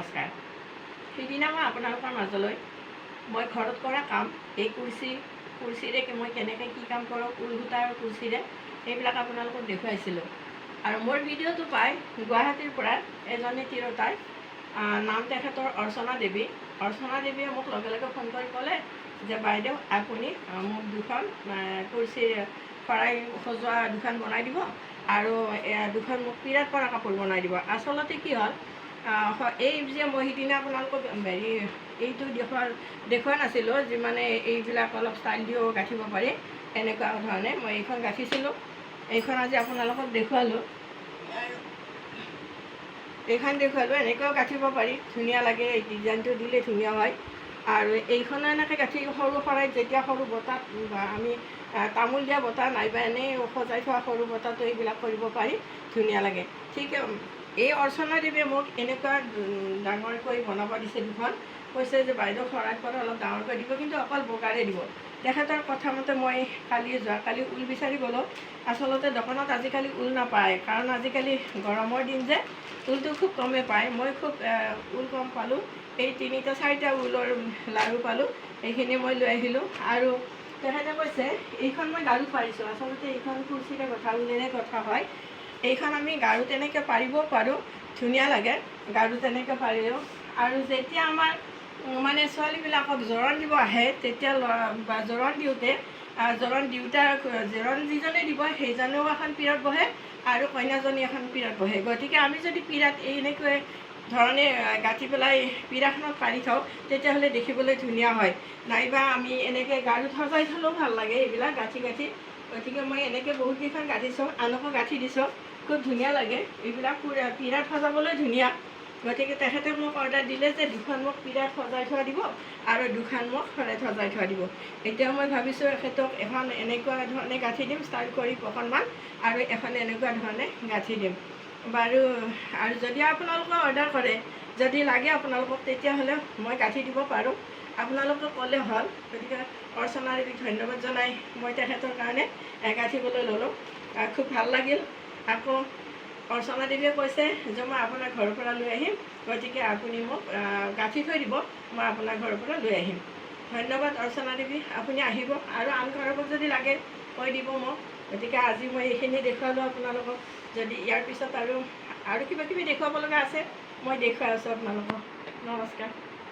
নমস্কাৰ। সিদিনা মই আপোনালোকৰ মাজলৈ মই ঘৰত কৰা কাম, এই কুৰ্চীৰে মই কেনেকৈ কি কাম কৰোঁ, ঊল সূতাৰ কুৰ্চীৰে সেইবিলাক আপোনালোকক দেখুৱাইছিলোঁ। আৰু মোৰ ভিডিঅ'টো পাই গুৱাহাটীৰ পৰা এজনী তিৰোতাৰ নাম তেখেতৰ অৰ্চনা দেৱী। অৰ্চনা দেৱীয়ে মোক লগে লগে ফোন কৰি ক'লে যে বাইদেউ আপুনি মোক দুখন কুৰ্চীৰ শৰাই সজোৱা দুখন বনাই দিব আৰু দুখন মোক পিৰাত পৰা কাপোৰ বনাই দিব। আচলতে কি হ'ল, এই যে মই সিদিনা আপোনালোকক এইটো দেখুওৱা নাছিলোঁ, যি মানে এইবিলাক অলপ ষ্টাইল দিও গাঁঠিব পাৰি, এনেকুৱা ধৰণে মই এইখন গাঁঠিছিলোঁ। এইখন আজি আপোনালোকক দেখুৱালোঁ, এনেকুৱাও গাঁঠিব পাৰি, ধুনীয়া লাগে। এই ডিজাইনটো দিলে ধুনীয়া হয়। আৰু এইখনো এনেকৈ গাঁঠি সৰু শৰাইত, যেতিয়া সৰু বটাত আমি তামোল দিয়া বটা নাইবা এনেই সজাই থোৱা সৰু বটাটো এইবিলাক কৰিব পাৰি, ধুনীয়া লাগে। ঠিক এই অৰ্চনা দেৱীয়ে মোক এনেকুৱা ডাঙৰকৈ বনাব দিছে দুখন। কৈছে যে বাইদেউ শৰাইত পৰা অলপ ডাঙৰকৈ দিব, কিন্তু অকল বগাৰে দিব। তেখেতৰ কথা মতে মই যোৱাকালি ঊল বিচাৰি গ'লোঁ। আচলতে দোকানত আজিকালি ঊল নাপায়, কাৰণ আজিকালি গৰমৰ দিন যে ঊলটো খুব কমেই পায়। মই খুব ঊল কম পালোঁ। এই 3-4টা ঊলৰ লাৰু পালোঁ, এইখিনি মই লৈ আহিলোঁ। আৰু তেখেতে কৈছে এইখন মই গাৰুত পাৰিছোঁ। আচলতে এইখন কুৰ্চীৰে গঁঠা, ঊলেৰে গঁঠা হয়। এইখন আমি গাৰু তেনেকৈ পাৰিবও পাৰোঁ, ধুনীয়া লাগে গাৰু তেনেকৈ পাৰিলেও। আৰু যেতিয়া আমাৰ মানে ছোৱালীবিলাকক জোৰোণ দিব আহে, তেতিয়া জোৰোণ যিজনে দিব সেইজনেও এখন পীৰত বহে আৰু কইনাজনী এখন পীৰত বহে। গতিকে আমি যদি পীৰত এনেকৈ ধৰণে গাঁঠি পেলাই পীৰাখনত পাৰি থওঁ, তেতিয়াহ'লে দেখিবলৈ ধুনীয়া হয়। নাইবা আমি এনেকৈ গাৰুত সজাই থ'লেও ভাল লাগে এইবিলাক গাঁঠি। গতিকে মই এনেকৈ বহুতকেইখন গাঁঠিছোঁ, আনকো গাঁঠি দিছোঁ, খুব ধুনীয়া লাগে এইবিলাক। পীৰাত সজাবলৈ ধুনীয়া। গতিকে তেখেতে মোক অৰ্ডাৰ দিলে যে দুখন মোক পীৰাত সজাই থোৱা দিব আৰু দুখন মোক শৰাইত সজাই থোৱা দিব। এতিয়া মই ভাবিছোঁ এখেতক এখন এনেকুৱা ধৰণে গাঁঠি দিম, ষ্টাইল কৰি অকণমান, আৰু এখন এনেকুৱা ধৰণে গাঁঠি দিম বাৰু। আৰু যদি আপোনালোকে অৰ্ডাৰ কৰে, যদি লাগে আপোনালোকক, তেতিয়াহ'লে মই গাঁঠি দিব পাৰোঁ, আপোনালোকে ক'লে হ'ল। গতিকে অৰ্চনা দেৱীক ধন্যবাদ জনাই মই তেখেতৰ কাৰণে গাঁঠিবলৈ ল'লোঁ। খুব ভাল লাগিল। আকৌ অৰ্চনা দেৱীয়ে কৈছে যে মই আপোনাৰ ঘৰৰ পৰা লৈ আহিম, গতিকে আপুনি মোক গাঁঠি থৈ দিব, মই আপোনাৰ ঘৰৰ পৰা লৈ আহিম। ধন্যবাদ অৰ্চনা দেৱী, আপুনি আহিব আৰু আন ঘৰকো যদি লাগে কৈ দিব মোক। গতিকে আজি মই এইখিনি দেখুৱালোঁ আপোনালোকক। যদি ইয়াৰ পিছত আৰু কিবা কিবি দেখুৱাব লগা আছে, মই দেখুৱাই আছোঁ আপোনালোকক। নমস্কাৰ।